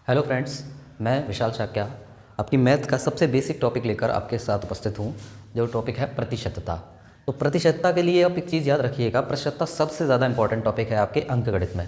Hello friends, मैं विशाल शाक्या अपनी math का सबसे बेसिक टॉपिक लेकर आपके साथ उपस्थित हूँ, जो टॉपिक है प्रतिशतता। तो प्रतिशतता के लिए आप एक चीज़ याद रखिएगा, प्रतिशतता सबसे ज़्यादा इंपॉर्टेंट टॉपिक है आपके अंकगणित में।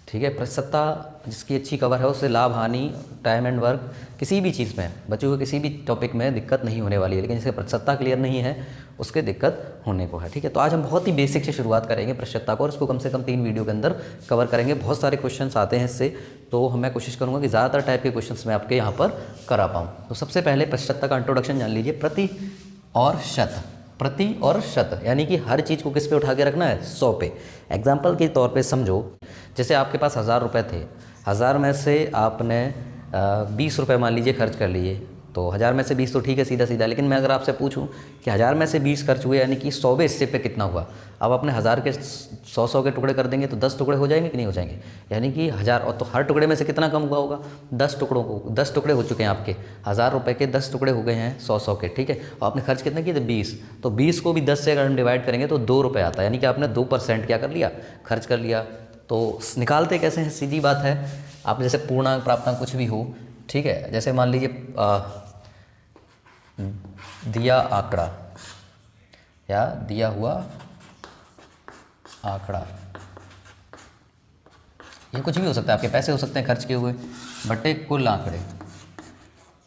ठीक है, प्रतिशतता जिसकी अच्छी कवर है उससे लाभ हानि, टाइम एंड वर्क, किसी भी चीज़ में बच्चों को किसी भी टॉपिक में दिक्कत नहीं होने वाली है। लेकिन जिसे प्रतिशतता क्लियर नहीं है उसके दिक्कत होने को है। ठीक है, तो आज हम बहुत ही बेसिक से शुरुआत करेंगे प्रतिशतता को, और इसको कम से कम 3 वीडियो के अंदर कवर करेंगे। बहुत सारे क्वेश्चंस आते हैं इससे, तो मैं कोशिश करूंगा कि ज़्यादातर टाइप के क्वेश्चंस मैं आपके यहाँ पर करा पाऊँ। तो सबसे पहले प्रतिशतता का इंट्रोडक्शन जान लीजिए। प्रति और शत, प्रति और शत यानी कि हर चीज़ को किस पे उठा के रखना है, 100 पे। एग्जाम्पल के तौर पे समझो, जैसे आपके पास 1000 रुपये थे, 1000 में से आपने 20 रुपये मान लीजिए खर्च कर लिए, तो 1000 में से 20 तो ठीक है सीधा सीधा। लेकिन मैं अगर आपसे पूछूं कि 1000 में से 20 खर्च हुए यानी कि 100वें हिस्से पे कितना हुआ, अब अपने 1000 के 100 के टुकड़े कर देंगे तो 10 टुकड़े हो जाएंगे कि नहीं हो जाएंगे, यानी कि 1000, और तो हर टुकड़े में से कितना कम हुआ होगा, 10 टुकड़ों को। 10 टुकड़े हो चुके हैं आपके, 1000 रुपये के 10 टुकड़े हो गए हैं 100 के। ठीक है, और आपने खर्च कितना किए थे, 20। तो 20 को भी 10 से अगर हम डिवाइड करेंगे तो 2 रुपये आता है, यानी कि आपने 2% क्या कर लिया, खर्च कर लिया। तो निकालते कैसे हैं, सीधी बात है। आप जैसे पूर्णांक प्राप्तांक कुछ भी हो, ठीक है, जैसे मान लीजिए दिया आंकड़ा या दिया हुआ आंकड़ा, ये कुछ भी हो सकता है, आपके पैसे हो सकते हैं खर्च किए हुए, बटे कुल आंकड़े,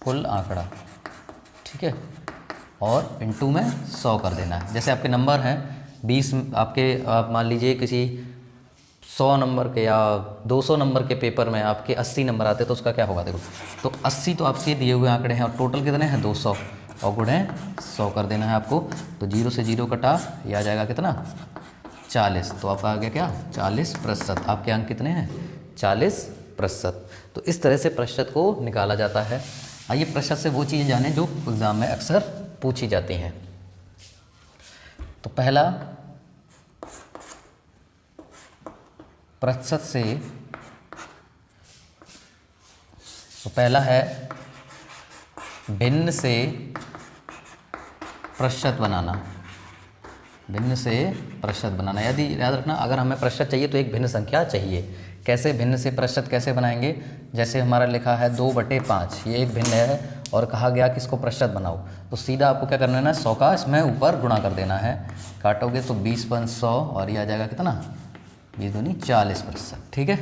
कुल आंकड़ा। ठीक है, और इनटू में 100 कर देना है। जैसे आपके नंबर हैं 20, आपके आप मान लीजिए किसी 100 नंबर के या 200 नंबर के पेपर में आपके 80 नंबर आते तो उसका क्या होगा, देखो तो 80 तो आपके दिए हुए आंकड़े हैं, और टोटल कितने हैं 200, और गुणे 100 कर देना है आपको। तो 0 से 0 कटा, ये आ जाएगा कितना, 40। तो आपका आ गया क्या, 40%। आपके अंक कितने हैं, 40%। तो इस तरह से प्रतिशत को निकाला जाता है। आइए प्रतिशत से वो चीज़ें जानें जो एग्ज़ाम में अक्सर पूछी जाती हैं। तो पहला, प्रतिशत से, तो पहला है भिन्न से प्रतिशत बनाना, भिन्न से प्रतिशत बनाना। यदि याद रखना, अगर हमें प्रतिशत चाहिए तो एक भिन्न संख्या चाहिए। कैसे भिन्न से प्रतिशत कैसे बनाएंगे, जैसे हमारा लिखा है 2/5, ये एक भिन्न है और कहा गया कि इसको प्रतिशत बनाओ, तो सीधा आपको क्या करना है ना, 100 का इसमें ऊपर गुणा कर देना है। काटोगे तो 20/100 और ये आ जाएगा कितना, 20 दूनी 40%। ठीक है,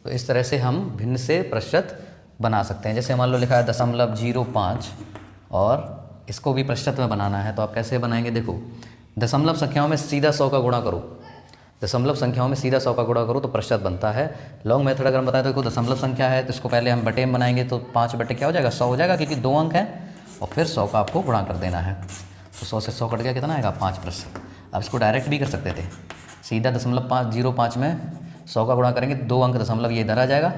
तो इस तरह से हम भिन्न से प्रतिशत बना सकते हैं। जैसे मान लो लिखा है 0.05 और इसको भी प्रतिशत में बनाना है, तो आप कैसे बनाएंगे, देखो दशमलव संख्याओं में सीधा 100 का गुणा करो, दशमलव संख्याओं में सीधा 100 का गुणा करो तो प्रतिशत बनता है। लॉन्ग मेथड अगर हम बताएं तो देखो दशमलव संख्या है तो इसको पहले हम बटे में बनाएंगे, तो 5 बटे क्या हो जाएगा, 100 हो जाएगा, क्योंकि 2 अंक हैं, और फिर 100 का आपको गुणा कर देना है। तो 100 से 100 कट गया, कितना आएगा, 5%। अब इसको डायरेक्ट भी कर सकते थे, सीधा 0.505 में 100 का गुणा करेंगे, 2 अंक दशमलव ये इधर आ जाएगा,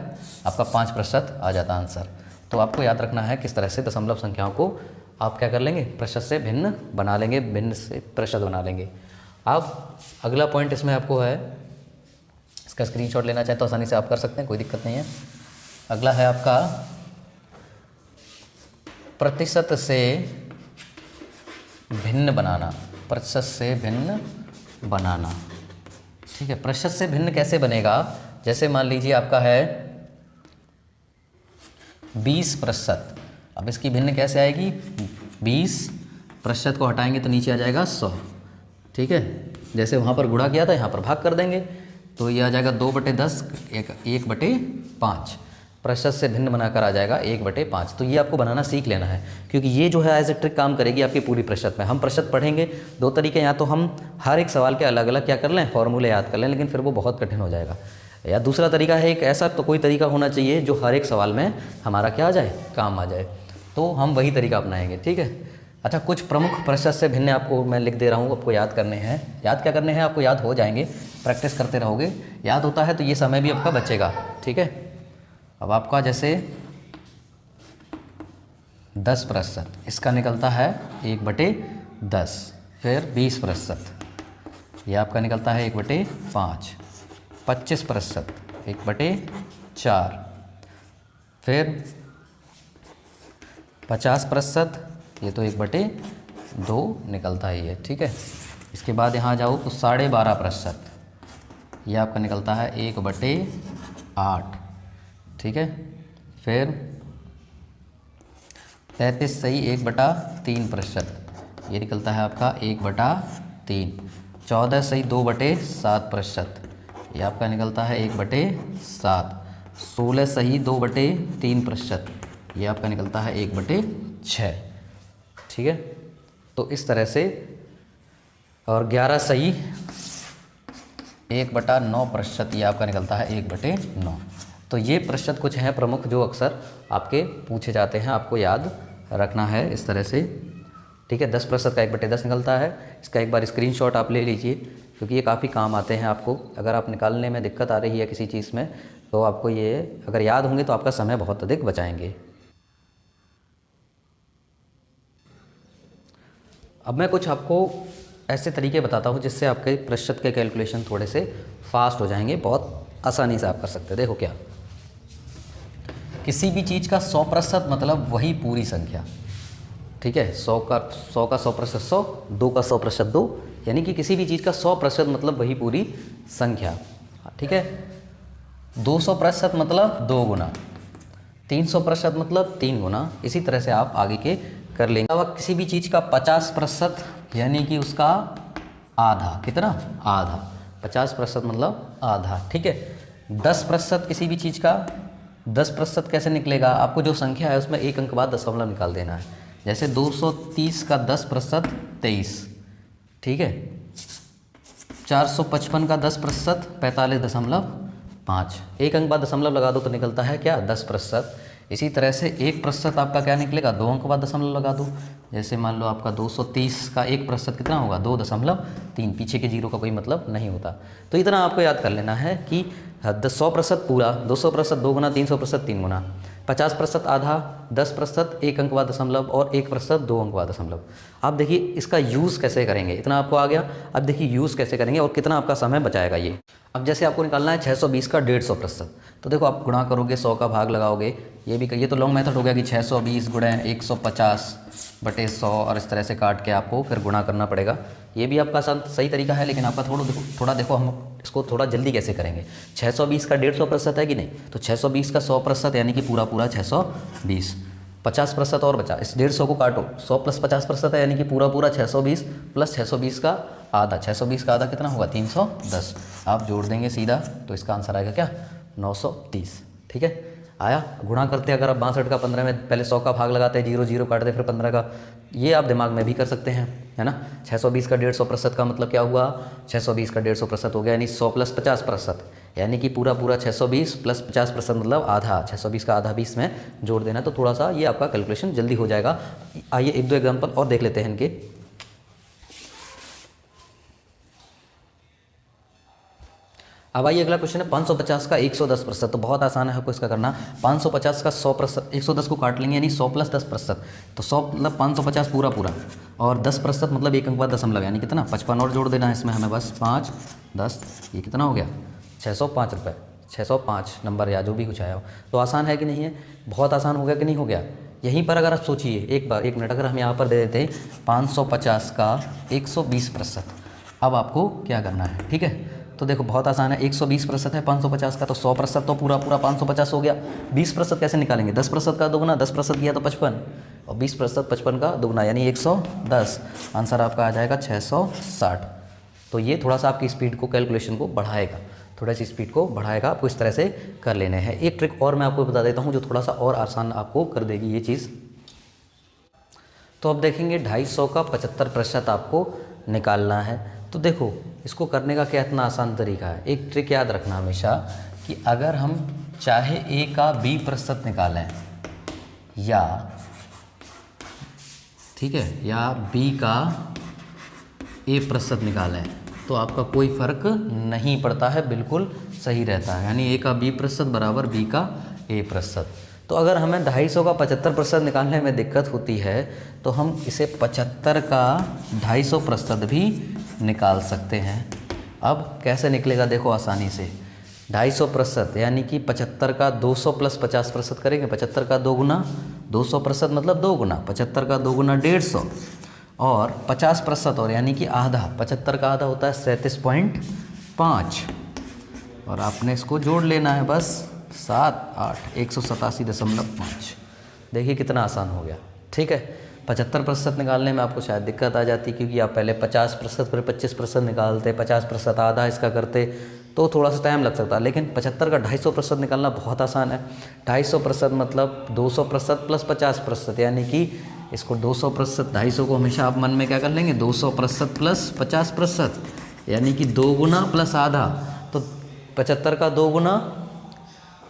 आपका 5% आ जाता आंसर। तो आपको याद रखना है किस तरह से दशमलव संख्याओं को आप क्या कर लेंगे, प्रतिशत से भिन्न बना लेंगे, भिन्न से प्रतिशत बना लेंगे। अब अगला पॉइंट इसमें आपको है, इसका स्क्रीनशॉट लेना चाहें तो आसानी से आप कर सकते हैं, कोई दिक्कत नहीं है। अगला है आपका प्रतिशत से भिन्न बनाना, प्रतिशत से भिन्न बनाना। ठीक है, प्रतिशत से भिन्न कैसे बनेगा, जैसे मान लीजिए आपका है 20%, अब इसकी भिन्न कैसे आएगी, 20% को हटाएंगे तो नीचे आ जाएगा 100। ठीक है, जैसे वहाँ पर गुणा किया था यहाँ पर भाग कर देंगे, तो ये आ जाएगा 2/10, 1/5। प्रतिशत से भिन्न बनाकर आ जाएगा 1/5। तो ये आपको बनाना सीख लेना है, क्योंकि ये जो है एज ए ट्रिक काम करेगी आपकी पूरी प्रतिशत में। हम प्रतिशत पढ़ेंगे 2 तरीके, या तो हम हर एक सवाल के अलग अलग क्या कर लें, फॉर्मूले याद कर लें, लेकिन फिर वो बहुत कठिन हो जाएगा। या दूसरा तरीका है, एक ऐसा तो कोई तरीका होना चाहिए जो हर एक सवाल में हमारा क्या आ जाए, काम आ जाए, तो हम वही तरीका अपनाएंगे। ठीक है, अच्छा कुछ प्रमुख प्रतिशत से भिन्न आपको मैं लिख दे रहा हूँ, आपको याद करने हैं। याद क्या करने हैं, आपको याद हो जाएंगे, प्रैक्टिस करते रहोगे, याद होता है तो ये समय भी आपका बचेगा। ठीक है, अब आपका जैसे 10%, इसका निकलता है 1/10, फिर 20%, यह आपका निकलता है 1/5, 25%, 1/4, फिर 50%, ये तो 1/2 निकलता है ये। ठीक है, इसके बाद यहाँ जाओ तो 12.5%, ये आपका निकलता है 1/8। ठीक है, फिर 33 सही 1/3%, ये निकलता है आपका 1/3। 14 सही 2/7%, ये आपका निकलता है 1/7। 16 सही 2/3%, ये आपका निकलता है 1/6। ठीक है, तो इस तरह से। और 11 सही 1/9%, ये आपका निकलता है 1/9। तो ये प्रतिशत कुछ हैं प्रमुख जो अक्सर आपके पूछे जाते हैं, आपको याद रखना है इस तरह से। ठीक है, 10% का 1/10 निकलता है। इसका एक बार स्क्रीनशॉट आप ले लीजिए, क्योंकि ये काफ़ी काम आते हैं आपको। अगर आप निकालने में दिक्कत आ रही है किसी चीज़ में, तो आपको ये अगर याद होंगे तो आपका समय बहुत अधिक बचाएंगे। अब मैं कुछ आपको ऐसे तरीके बताता हूँ जिससे आपके प्रतिशत के कैलकुलेशन थोड़े से फास्ट हो जाएंगे, बहुत आसानी से आप कर सकते हैं। देखो क्या, किसी भी चीज़ का 100% मतलब वही पूरी संख्या। ठीक है, 100 का 100% 100, 2 का 100% 2, यानी कि किसी भी चीज़ का 100% मतलब वही पूरी संख्या। ठीक है, 200% मतलब 2 गुना, 300% मतलब 3 गुना। इसी तरह से आप आगे के कर लेंगे। अब किसी भी चीज़ का 50% यानी कि उसका आधा, कितना, आधा। 50% मतलब आधा। ठीक है, 10% किसी भी चीज़ का 10% कैसे निकलेगा, आपको जो संख्या है उसमें एक अंक बाद दशमलव निकाल देना है। जैसे 230 का 10% 23। ठीक है, 455 का 10% 45.5। एक अंक बाद दशमलव लगा दो तो निकलता है क्या, 10%। इसी तरह से 1% आपका क्या निकलेगा, 2 अंक बाद दशमलव लगा दो। जैसे मान लो आपका 230 का 1% कितना होगा, 2.3। पीछे के जीरो का कोई मतलब नहीं होता। तो इतना आपको याद कर लेना है कि 100% पूरा, 200% 2 गुना, 300% 3 गुना, 50% आधा, 10% एक अंक बाद दशमलव और 1% 2 अंक बाद दशमलव। आप देखिए इसका यूज़ कैसे करेंगे, इतना आपको आ गया। अब देखिए यूज़ कैसे करेंगे और कितना आपका समय बचाएगा ये। अब जैसे आपको निकालना है 620 का 150%, तो देखो आप गुणा करोगे, 100 का भाग लगाओगे। ये तो लॉन्ग मेथड हो गया कि 620 गुणे 150/100, और इस तरह से काट के आपको फिर गुणा करना पड़ेगा। ये भी आपका सही तरीका है, लेकिन आपका थोड़ा देखो हम इसको थोड़ा जल्दी कैसे करेंगे। 620 का 150% है कि नहीं, तो 620 का 100% यानी कि पूरा 620। 50% और बचा, इस 150 को काटो, 100 + 50% है यानी कि पूरा 620 प्लस 620 का आधा। 620 का आधा कितना होगा, 310। आप जोड़ देंगे सीधा, तो इसका आंसर आएगा क्या, 930। ठीक है, आया। गुणा करते अगर आप 62 का 15 में, पहले 100 का भाग लगाते हैं, 0 0 काटते फिर 15 का, ये आप दिमाग में भी कर सकते हैं, है ना। 620 का 150% का मतलब क्या हुआ, 620 का 150% हो गया यानी 100 + 50%, यानी कि पूरा 620 + 50% मतलब आधा। 620 का आधा 20 में जोड़ देना, तो थोड़ा सा ये आपका कैलकुलेशन जल्दी हो जाएगा। आइए 1-2 एग्जाम्पल और देख लेते हैं इनके। अब आइए अगला क्वेश्चन है 550 का 110%। तो बहुत आसान है आपको इसका करना। 550 का 100%, 110 को काट लेंगे यानी 100 + 10%, तो 100 मतलब 550 पूरा, और 10% मतलब एक अंक बाद दशमलव यानी कितना, 55 और जोड़ देना है इसमें हमें बस। 5 10, ये कितना हो गया, 605 रुपये। 605 नंबर या जो भी कुछ आया हो। तो आसान है कि नहीं है, बहुत आसान हो गया कि नहीं हो गया। यहीं पर अगर आप सोचिए एक मिनट, अगर हम यहाँ पर दे देते 550 का 120%, अब आपको क्या करना है। ठीक है, तो देखो बहुत आसान है, 120% है 550 का, तो 100% तो पूरा 550 हो गया। 20% कैसे निकालेंगे, 10% का दोगुना, 10% किया तो 55, और 20% 55 का दोगुना यानी 110। आंसर आपका आ जाएगा 660। तो ये थोड़ा सा आपकी स्पीड को, कैलकुलेशन को बढ़ाएगा, थोड़ा सी स्पीड को बढ़ाएगा। आपको इस तरह से कर लेने हैं। एक ट्रिक और मैं आपको बता देता हूँ जो थोड़ा सा और आसान आपको कर देगी ये चीज़। तो अब देखेंगे 250 का 75% आपको निकालना है। तो देखो इसको करने का क्या इतना आसान तरीका है। एक ट्रिक याद रखना हमेशा कि अगर हम चाहे a का b% निकालें या, ठीक है, या b का a% निकालें, तो आपका कोई फ़र्क नहीं पड़ता है, बिल्कुल सही रहता है। यानी a का b% बराबर b का a%। तो अगर हमें 250 का 75% निकालने में दिक्कत होती है, तो हम इसे 75 का 250% भी निकाल सकते हैं। अब कैसे निकलेगा देखो आसानी से। 250% यानी कि 75 का 200 + 50% करेंगे। 75 का 2 गुना 200% मतलब 2 गुना, 75 का 2 गुना 150, और 50% और यानी कि आधा। 75 का आधा होता है 37.5, और आपने इसको जोड़ लेना है बस 187.5। देखिए कितना आसान हो गया। ठीक है, 75% निकालने में आपको शायद दिक्कत आ जाती, क्योंकि आप पहले 50% फिर 25% निकालते, 50% आधा इसका करते तो थोड़ा सा टाइम लग सकता है। लेकिन 75 का 250% निकालना बहुत आसान है। 250% मतलब 200% प्लस 50%, यानी कि इसको 200%, 250 को हमेशा आप मन में क्या कर लेंगे, 200% प्लस 50%, यानी कि 2 गुना प्लस आधा। तो 75 का 2 गुना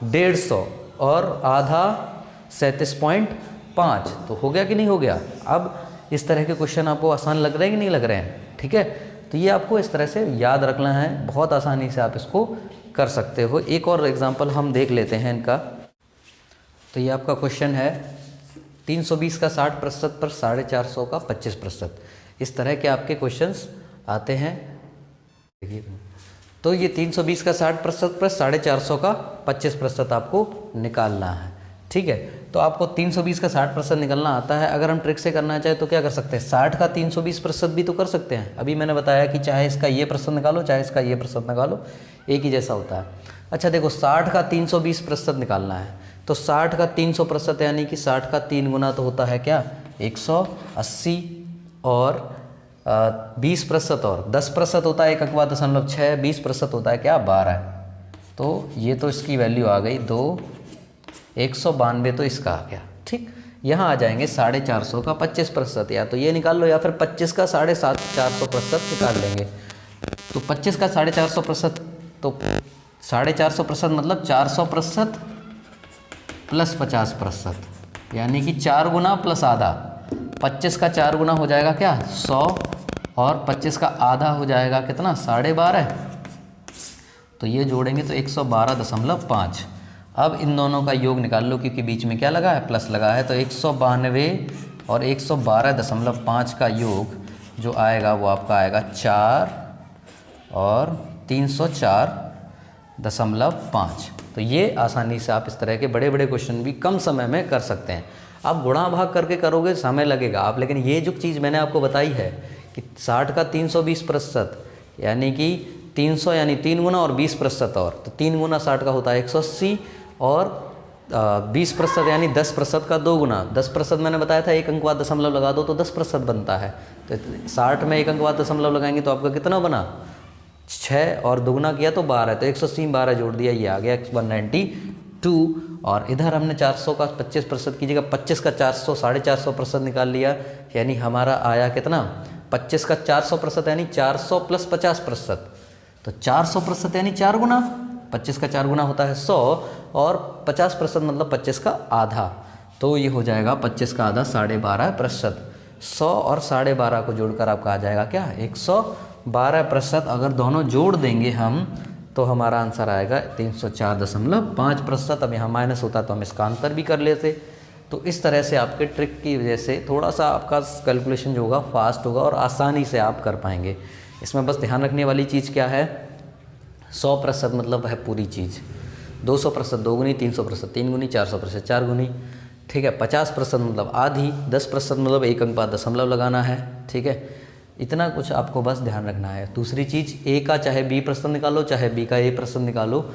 150 और आधा 37.5, तो हो गया कि नहीं हो गया। अब इस तरह के क्वेश्चन आपको आसान लग रहे हैं कि नहीं लग रहे हैं? ठीक है, तो ये आपको इस तरह से याद रखना है, बहुत आसानी से आप इसको कर सकते हो। एक और एग्जांपल हम देख लेते हैं इनका। तो ये आपका क्वेश्चन है 320 का 60% पर 450 का 25%। इस तरह के आपके क्वेश्चंस आते हैं। देखिए, तो ये 320 का 60% पर 450 का 25% आपको निकालना है। ठीक है, तो आपको 320 का 60% निकालना आता है। अगर हम ट्रिक से करना चाहे तो क्या कर सकते हैं, 60 का 320% भी तो कर सकते हैं। अभी मैंने बताया कि चाहे इसका ये % निकालो, चाहे इसका ये % निकालो, एक ही जैसा होता है। अच्छा देखो, 60 का 320% निकालना है, तो 60 का 300% यानी कि 60 का 3 गुना तो होता है क्या, 180, और 20% और 10% होता है 1.6, 20% होता है क्या, 12। तो ये तो इसकी वैल्यू आ गई 2, 192 तो इसका आ गया। ठीक, यहाँ आ जाएंगे 450 का 25%, या तो ये निकाल लो या फिर 25 का 450% निकाल लेंगे। तो 25 का 450%, तो 450% मतलब 400% प्लस 50%, यानी कि 4 गुना प्लस आधा। 25 का 4 गुना हो जाएगा क्या, 100, और 25 का आधा हो जाएगा कितना, 12.5। तो ये जोड़ेंगे तो 112.5। अब इन दोनों का योग निकाल लो, क्योंकि बीच में क्या लगा है, प्लस लगा है। तो 192 और 112.5 का योग जो आएगा वो आपका आएगा 4 और 304.5। तो ये आसानी से आप इस तरह के बड़े बड़े क्वेश्चन भी कम समय में कर सकते हैं। आप गुणा भाग करके करोगे समय लगेगा आप, लेकिन ये जो चीज़ मैंने आपको बताई है कि 60 का 320%, यानी कि 300 यानी 3 गुना और 20% और, तो 3 गुना 60 का होता है 180, और 20% यानी 10% का 2 गुना। 10% मैंने बताया था 1 अंक बाद दशमलव लगा दो तो 10% बनता है। तो 60 में 1 अंक बाद दशमलव लगाएंगे तो आपका कितना बना, 6, और दुगुना किया तो 12, तो 180 12 जोड़ दिया, ये आ गया 192। और इधर हमने 400 का 25% की जगह 25 का 450% निकाल लिया, यानी हमारा आया कितना, 25 का 400% यानी 400 प्लस 50%। तो 400% यानी 4 गुना, 25 का 4 गुना होता है 100, और 50% मतलब 25 का आधा। तो ये हो जाएगा 25 का आधा 12.5%। 100 और 12.5 को जोड़कर आपका आ जाएगा क्या, 112%। अगर दोनों जोड़ देंगे हम तो हमारा आंसर आएगा 304.5%। अब यहाँ माइनस होता तो हम इसका अंतर भी कर लेते। तो इस तरह से आपके ट्रिक की वजह से थोड़ा सा आपका कैलकुलेशन जो होगा फास्ट होगा और आसानी से आप कर पाएंगे। इसमें बस ध्यान रखने वाली चीज़ क्या है, 100% मतलब है पूरी चीज़, 200% 2 गुनी, 300% 3 गुनी, 400% 4 गुनी। ठीक है, 50% मतलब आधी, 10% मतलब 1 अंक बाद दशमलव लगाना है। ठीक है, इतना कुछ आपको बस ध्यान रखना है। दूसरी चीज़, ए का चाहे बी प्रश्न निकालो, चाहे बी का ए प्रश्न निकालो,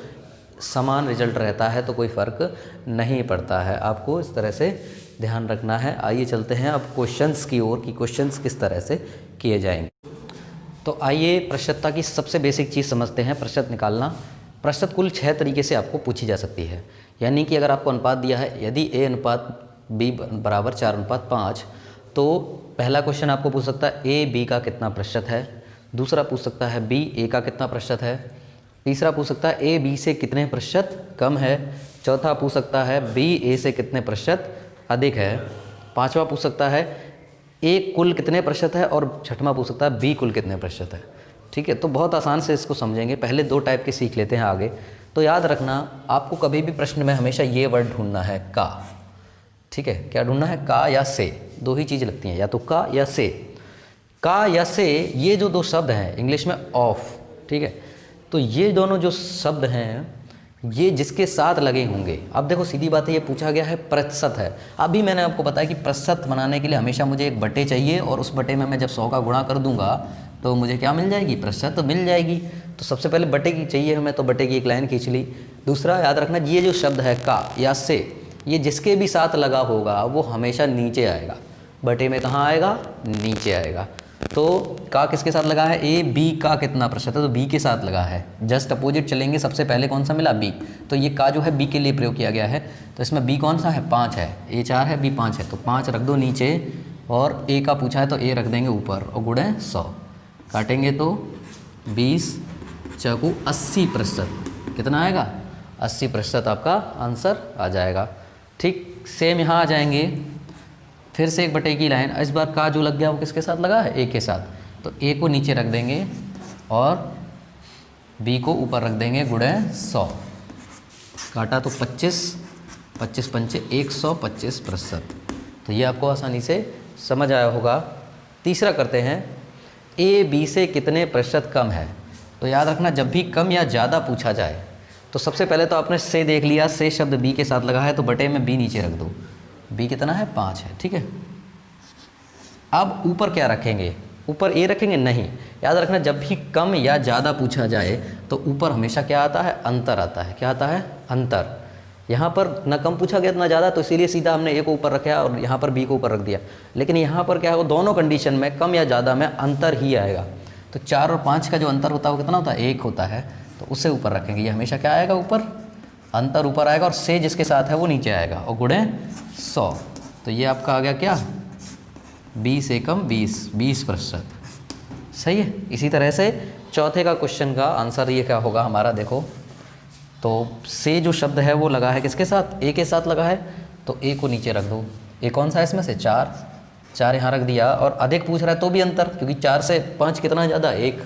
समान रिजल्ट रहता है, तो कोई फ़र्क नहीं पड़ता है। आपको इस तरह से ध्यान रखना है। आइए चलते हैं अब क्वेश्चंस की ओर कि क्वेश्चंस किस तरह से किए जाएंगे। तो आइए प्रश्नता की सबसे बेसिक चीज़ समझते हैं, प्रश्न निकालना। प्रश्न कुल 6 तरीके से आपको पूछी जा सकती है। यानी कि अगर आपको अनुपात दिया है, यदि a अनुपात b बराबर 4:5, तो पहला क्वेश्चन आपको पूछ सकता है a b का कितना प्रतिशत है, दूसरा पूछ सकता है b a का कितना प्रतिशत है, तीसरा पूछ सकता है a b से कितने प्रतिशत कम है, चौथा पूछ सकता है b a से कितने प्रतिशत अधिक है, पांचवा पूछ सकता है a कुल कितने प्रतिशत है, और छठवां पूछ सकता है b कुल कितने प्रतिशत है। ठीक है, तो बहुत आसान से इसको समझेंगे। पहले 2 टाइप के सीख लेते हैं आगे। तो याद रखना, आपको कभी भी प्रश्न में हमेशा ये वर्ड ढूंढना है, का। ठीक है, क्या ढूंढना है, का या से, 2 ही चीज़ लगती हैं, या तो का या से। का या से, ये जो 2 शब्द हैं इंग्लिश में ऑफ, ठीक है, तो ये दोनों जो शब्द हैं ये जिसके साथ लगे होंगे। अब देखो सीधी बात है, ये पूछा गया है प्रतिशत है। अभी मैंने आपको बताया कि प्रतिशत बनाने के लिए हमेशा मुझे एक बटे चाहिए, और उस बटे में मैं जब 100 का गुणा कर दूंगा तो मुझे क्या मिल जाएगी, प्रतिशत तो मिल जाएगी। तो सबसे पहले बटे की चाहिए हमें, तो बटे की एक लाइन खींच ली। दूसरा याद रखना, ये जो शब्द है का या से, ये जिसके भी साथ लगा होगा वो हमेशा नीचे आएगा, बटे में कहाँ आएगा, नीचे आएगा। तो का किसके साथ लगा है, ए बी का कितना प्रतिशत है, तो बी के साथ लगा है। जस्ट अपोजिट चलेंगे, सबसे पहले कौन सा मिला, बी, तो ये का जो है बी के लिए प्रयोग किया गया है। तो इसमें बी कौन सा है, 5 है, ए 4 है, बी 5 है, तो 5 रख दो नीचे, और ए का पूछा है तो ए रख देंगे ऊपर, और गुणे 100, काटेंगे तो 20 चाकू 80%, कितना आएगा, 80% आपका आंसर आ जाएगा। ठीक सेम यहाँ आ जाएंगे, फिर से 1 बटे की लाइन, इस बार का जो लग गया वो किसके साथ लगा है, ए के साथ, तो ए को नीचे रख देंगे और बी को ऊपर रख देंगे, गुणे 100, काटा तो 25 25 पंचे 125%। तो ये आपको आसानी से समझ आया होगा। तीसरा करते हैं, ए बी से कितने प्रतिशत कम है। तो याद रखना, जब भी कम या ज़्यादा पूछा जाए तो सबसे पहले तो आपने से देख लिया, से शब्द बी के साथ लगा है तो बटे में बी नीचे रख दो, बी कितना है, 5 है, ठीक है। अब ऊपर क्या रखेंगे, ऊपर ए रखेंगे, नहीं, याद रखना जब भी कम या ज़्यादा पूछा जाए तो ऊपर हमेशा क्या आता है, अंतर आता है। क्या आता है, अंतर। यहाँ पर ना कम पूछा गया ना ज़्यादा, तो इसीलिए सीधा हमने ए को ऊपर रखा और यहाँ पर बी को ऊपर रख दिया। लेकिन यहाँ पर क्या है, वो दोनों कंडीशन में कम या ज़्यादा में अंतर ही आएगा। तो 4 और 5 का जो अंतर होता है वो कितना होता है, 1 होता है, तो उससे ऊपर रखेंगे। ये हमेशा क्या आएगा, ऊपर, अंतर ऊपर आएगा, और से जिसके साथ है वो नीचे आएगा, और गुणे 100। तो ये आपका आ गया क्या, 20 एकम 20%। सही है। इसी तरह से चौथे का क्वेश्चन का आंसर ये क्या होगा हमारा, देखो तो से जो शब्द है वो लगा है किसके साथ, ए के साथ लगा है, तो ए को नीचे रख दो। ए कौन सा है इसमें से, 4 यहाँ रख दिया, और अधिक पूछ रहा है तो भी अंतर, क्योंकि 4 से 5 कितना ज़्यादा, 1,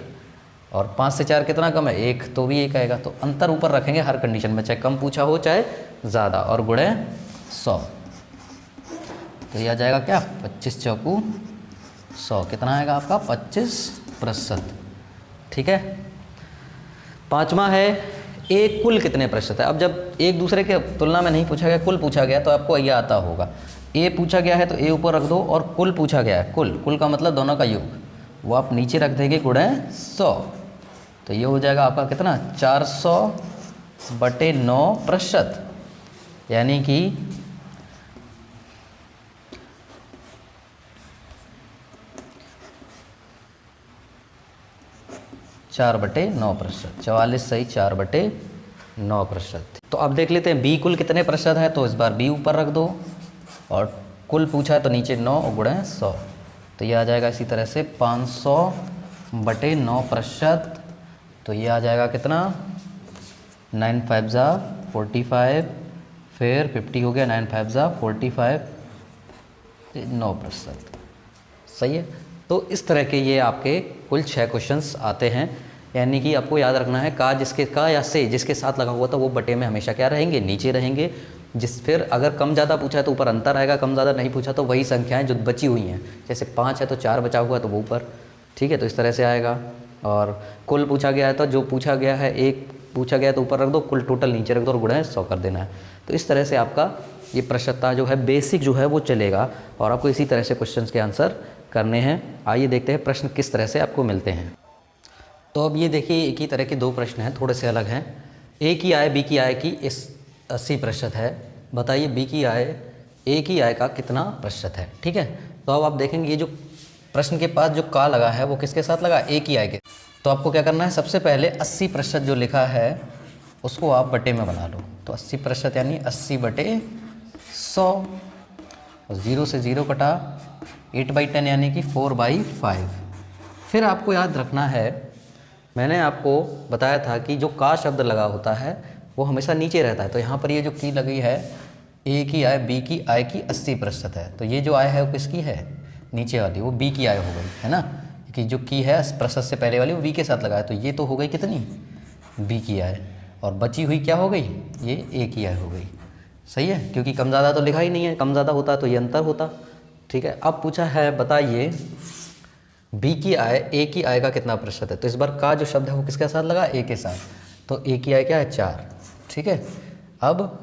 और 5 से 4 कितना कम है, 1, तो भी 1 आएगा। तो अंतर ऊपर रखेंगे हर कंडीशन में, चाहे कम पूछा हो चाहे ज़्यादा, और गुणे 100। तो ये आ जाएगा क्या, 25 चौकू 100, कितना आएगा आपका, 25%। ठीक है। पाँचवा है, ए कुल कितने प्रतिशत है। अब जब एक दूसरे के तुलना में नहीं पूछा गया, कुल पूछा गया, तो आपको ये आता होगा। ए पूछा गया है तो ए ऊपर रख दो, और कुल पूछा गया है, कुल का मतलब दोनों का योग, वो आप नीचे रख देंगे, गुणे 100। तो ये हो जाएगा आपका कितना, 400/9%, यानी कि 4/9%, 44 सही 4/9%। तो अब देख लेते हैं बी कुल कितने प्रतिशत है, तो इस बार बी ऊपर रख दो, और कुल पूछा है तो नीचे 9 और गुणे 100। तो ये आ जाएगा इसी तरह से 500/9%। तो ये आ जाएगा कितना, 9 5 जा 45, फिर 50 हो गया, 9 5 जा 45, 9%। सही है। तो इस तरह के ये आपके कुल 6 क्वेश्चंस आते हैं, यानी कि आपको याद रखना है का या से जिसके साथ लगा हुआ था वो बटे में हमेशा क्या रहेंगे, नीचे रहेंगे। फिर अगर कम ज़्यादा पूछा है तो ऊपर अंतर आएगा, कम ज़्यादा नहीं पूछा तो वही संख्याएं जो बची हुई हैं, जैसे 5 है तो 4 बचा हुआ है तो वो ऊपर, ठीक है, तो इस तरह से आएगा। और कुल पूछा गया है तो जो पूछा गया है, एक पूछा गया है तो ऊपर रख दो, कुल टोटल नीचे रख दो और गुणा 100 कर देना है। तो इस तरह से आपका ये प्रतिशतता जो है बेसिक जो है वो चलेगा, और आपको इसी तरह से क्वेश्चन के आंसर करने हैं। आइए देखते हैं प्रश्न किस तरह से आपको मिलते हैं। तो अब ये देखिए, एक ही तरह के 2 प्रश्न हैं, थोड़े से अलग हैं। ए की आय बी की आय की 80% है, बताइए बी की आय ए की आय का कितना प्रतिशत है। ठीक है। तो अब आप देखेंगे ये जो प्रश्न के पास जो का लगा है वो किसके साथ लगा, ए की आय के। तो आपको क्या करना है, सबसे पहले 80% जो लिखा है उसको आप बटे में बना लो। तो 80% यानी 80/100, 0 से 0 कटा, 8/10 यानी कि 4/5। फिर आपको याद रखना है, मैंने आपको बताया था कि जो का शब्द लगा होता है वो हमेशा नीचे रहता है। तो यहाँ पर ये जो की लगी है, ए की आय बी की आय की 80% है, तो ये जो आय है वो किसकी है, नीचे वाली, वो बी की आय हो गई है ना, कि जो की है प्रतिशत से पहले वाली वो बी के साथ लगा है, तो ये तो हो गई कितनी, बी की आय, और बची हुई क्या हो गई, ये ए की आय हो गई। सही है, क्योंकि कम ज़्यादा तो लिखा ही नहीं है, कम ज़्यादा होता तो ये अंतर होता। ठीक है। अब पूछा है बताइए बी की आय ए की आय का कितना प्रतिशत है। तो इस बार का जो शब्द है वो किसके साथ लगा, ए के साथ, तो ए की आय क्या है, 4। ठीक है। अब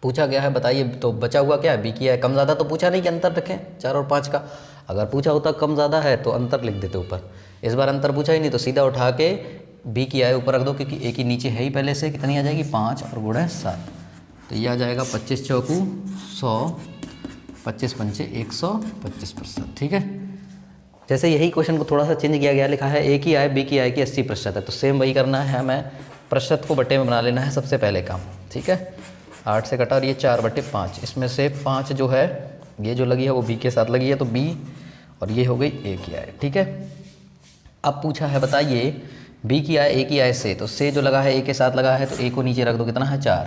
पूछा गया है बताइए, तो बचा हुआ क्या है, बी की आय। कम ज़्यादा तो पूछा नहीं कि अंतर रखें 4 और 5 का, अगर पूछा होता कम ज़्यादा है तो अंतर लिख देते ऊपर। इस बार अंतर पूछा ही नहीं, तो सीधा उठा के बी की आय ऊपर रख दो क्योंकि ए की नीचे है ही पहले से, कितनी आ जाएगी 5 और गुणा 7, तो ये आ जाएगा 25 चौकू 100, 25 पंचे 125%। ठीक है, जैसे यही क्वेश्चन को थोड़ा सा चेंज किया गया, लिखा है ए की आय बी की आय की 80% है, तो सेम वही करना है, हमें प्रतिशत को बटे में बना लेना है सबसे पहले काम। ठीक है, 8 से कटा और ये 4/5, इसमें से 5 जो है ये जो लगी है वो बी के साथ लगी है, तो बी, और ये हो गई ए की आय। ठीक है, अब पूछा है बताइए बी की आय ए की आय से, तो से जो लगा है ए के साथ लगा है, तो ए को नीचे रख दो, कितना है 4।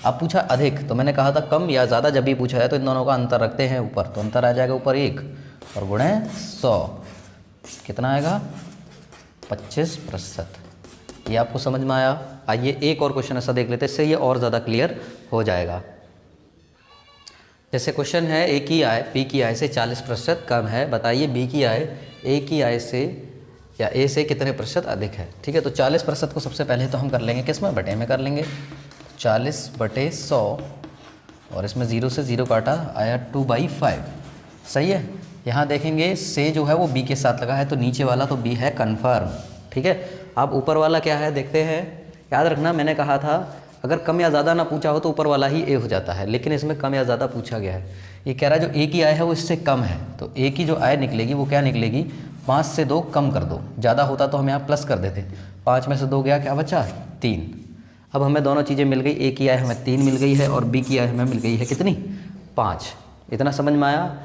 अब पूछा अधिक, तो मैंने कहा था कम या ज़्यादा जब भी पूछा है तो इन दोनों का अंतर रखते हैं ऊपर, तो अंतर आ जाएगा ऊपर 1 और गुणे 100, कितना आएगा 25%। ये आपको समझ में आया? आइए एक और क्वेश्चन ऐसा देख लेते हैं, इससे ये और ज़्यादा क्लियर हो जाएगा। जैसे क्वेश्चन है ए की आय बी की आय से 40% कम है, बताइए बी की आय ए की आय से या ए से कितने प्रतिशत अधिक है। ठीक है, तो 40% को सबसे पहले तो हम कर लेंगे किस में, बटे में कर लेंगे, 40/100 और इसमें 0 से 0 काटा, आया 2/5। सही है, यहाँ देखेंगे से जो है वो बी के साथ लगा है, तो नीचे वाला तो बी है कन्फर्म। ठीक है, अब ऊपर वाला क्या है देखते हैं। याद रखना मैंने कहा था अगर कम या ज़्यादा ना पूछा हो तो ऊपर वाला ही ए हो जाता है, लेकिन इसमें कम या ज़्यादा पूछा गया है। ये कह रहा है जो ए की आय है वो इससे कम है, तो ए की जो आय निकलेगी वो क्या निकलेगी, 5 से 2 कम कर दो, ज़्यादा होता तो हम यहाँ प्लस कर देते, 5 में से 2 गया, क्या बचा 3। अब हमें दोनों चीज़ें मिल गई, ए की आय हमें 3 मिल गई है और बी की आय हमें मिल गई है कितनी 5। इतना समझ में आया?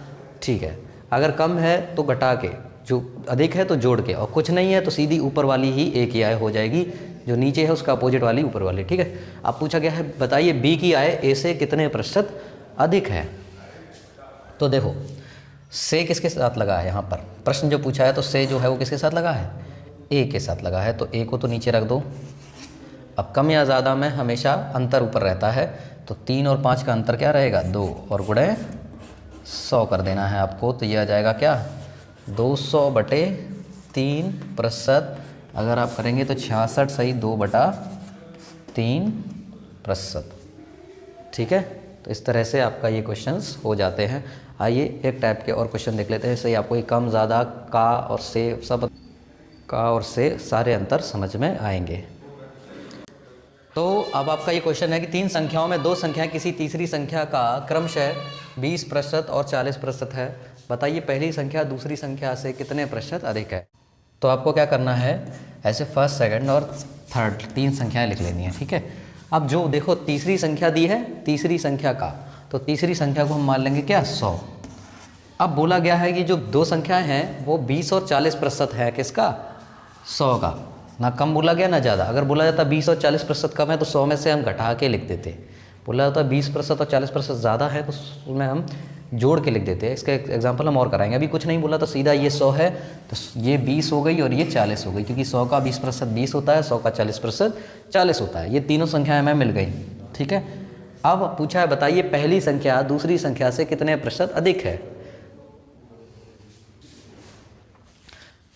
ठीक है, अगर कम है तो घटा के, जो अधिक है तो जोड़ के, और कुछ नहीं है तो सीधी ऊपर वाली ही ए की आय हो जाएगी, जो नीचे है उसका अपोजिट वाली ऊपर वाली। ठीक है, अब पूछा गया है बताइए बी की आय ए से कितने प्रतिशत अधिक है। तो देखो से किसके साथ लगा है, यहाँ पर प्रश्न जो पूछा है तो से जो है वो किसके साथ लगा है, ए के साथ लगा है, तो ए को तो नीचे रख दो। अब कम या ज़्यादा में हमेशा अंतर ऊपर रहता है, तो 3 और 5 का अंतर क्या रहेगा 2 और गुणे 100 कर देना है आपको, तो ये आ जाएगा क्या 200/3%। अगर आप करेंगे तो 66 सही 2/3%। ठीक है, तो इस तरह से आपका ये क्वेश्चंस हो जाते हैं। आइए एक टाइप के और क्वेश्चन देख लेते हैं, सही आपको ये कम ज़्यादा का और से सब का और से सारे अंतर समझ में आएंगे। तो अब आपका ये क्वेश्चन है कि 3 संख्याओं में 2 संख्याएं किसी तीसरी संख्या का क्रमशः 20% और 40% है, बताइए पहली संख्या दूसरी संख्या से कितने प्रतिशत अधिक है। तो आपको क्या करना है, ऐसे फर्स्ट सेकंड और थर्ड 3 संख्याएं लिख लेनी है। ठीक है, अब जो देखो तीसरी संख्या दी है, तीसरी संख्या का, तो तीसरी संख्या को हम मान लेंगे क्या 100। अब बोला गया है कि जो 2 संख्याएं हैं वो 20 और 40% है, किसका 100 का, ना कम बोला गया ना ज़्यादा। अगर बोला जाता 20 और 40% कम है तो 100 में से हम घटा के लिख देते, बोला जाता 20% और 40% ज़्यादा है तो उसमें हम जोड़ के लिख देते हैं। इसका एग्जांपल हम और कराएंगे, अभी कुछ नहीं बोला तो सीधा ये 100 है तो ये 20 हो गई और ये 40 हो गई, क्योंकि 100 का 20% 20 होता है, 100 का 40% 40 होता है। ये तीनों संख्याएं हमें मिल गई। ठीक है, अब पूछा है बताइए पहली संख्या दूसरी संख्या से कितने प्रतिशत अधिक है।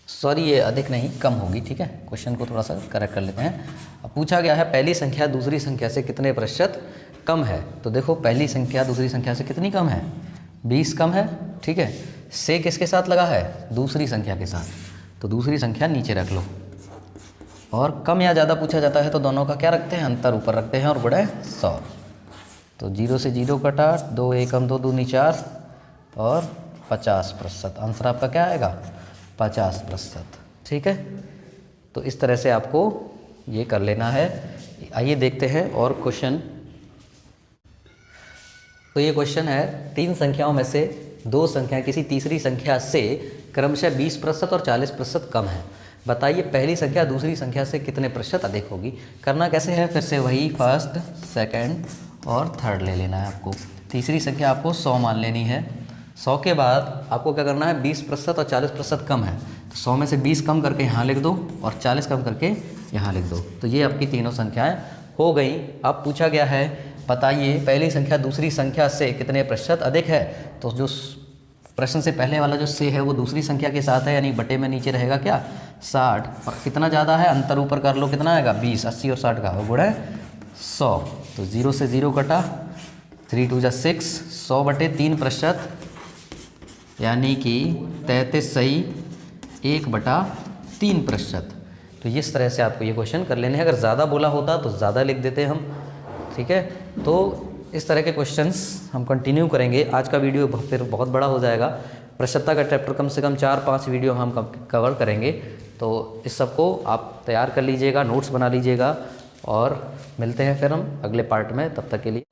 सॉरी ये अधिक नहीं कम होगी। ठीक है, क्वेश्चन को थोड़ा सा करेक्ट कर लेते हैं। अब पूछा गया है पहली संख्या दूसरी संख्या से कितने प्रतिशत कम है। तो देखो पहली संख्या दूसरी संख्या से कितनी कम है, 20 कम है। ठीक है, से किसके साथ लगा है, दूसरी संख्या के साथ, तो दूसरी संख्या नीचे रख लो। और कम या ज़्यादा पूछा जाता है तो दोनों का क्या रखते हैं, अंतर ऊपर रखते हैं और गुणे 100। तो 0 से 0 कटा, 2 एकम 2 दूनी 4 और 50%। आंसर आपका क्या आएगा 50%। ठीक है, तो इस तरह से आपको ये कर लेना है। आइए देखते हैं और क्वेश्चन। तो ये क्वेश्चन है 3 संख्याओं में से 2 संख्याएं किसी तीसरी संख्या से क्रमशः 20% और 40% कम है, बताइए पहली संख्या दूसरी संख्या से कितने प्रतिशत अधिक होगी। करना कैसे है, फिर से वही फर्स्ट सेकंड और थर्ड ले लेना है आपको। तीसरी संख्या आपको 100 मान लेनी है, 100 के बाद आपको क्या करना है 20% और 40% कम है, तो 100 में से 20 कम करके यहाँ लिख दो और 40 कम करके यहाँ लिख दो, तो ये आपकी तीनों संख्याएं हो गई। अब पूछा गया है बताइए पहली संख्या दूसरी संख्या से कितने प्रतिशत अधिक है। तो जो प्रश्न से पहले वाला जो से है वो दूसरी संख्या के साथ है, यानी बटे में नीचे रहेगा क्या 60, और कितना ज़्यादा है अंतर ऊपर कर लो, कितना आएगा 20, 80 और 60 का वो गुणे 100। तो 0 से 0 कटा, 3 2 6, 100/3%, यानी कि 33 सही 1/3%। तो इस तरह से आपको ये क्वेश्चन कर लेने हैं। अगर ज़्यादा बोला होता तो ज़्यादा लिख देते हम, ठीक है। तो इस तरह के क्वेश्चंस हम कंटिन्यू करेंगे। आज का वीडियो फिर बहुत बड़ा हो जाएगा। प्रश्नता का चैप्टर कम से कम 4-5 वीडियो हम कवर करेंगे। तो इस सब को आप तैयार कर लीजिएगा, नोट्स बना लीजिएगा, और मिलते हैं फिर हम अगले पार्ट में। तब तक के लिए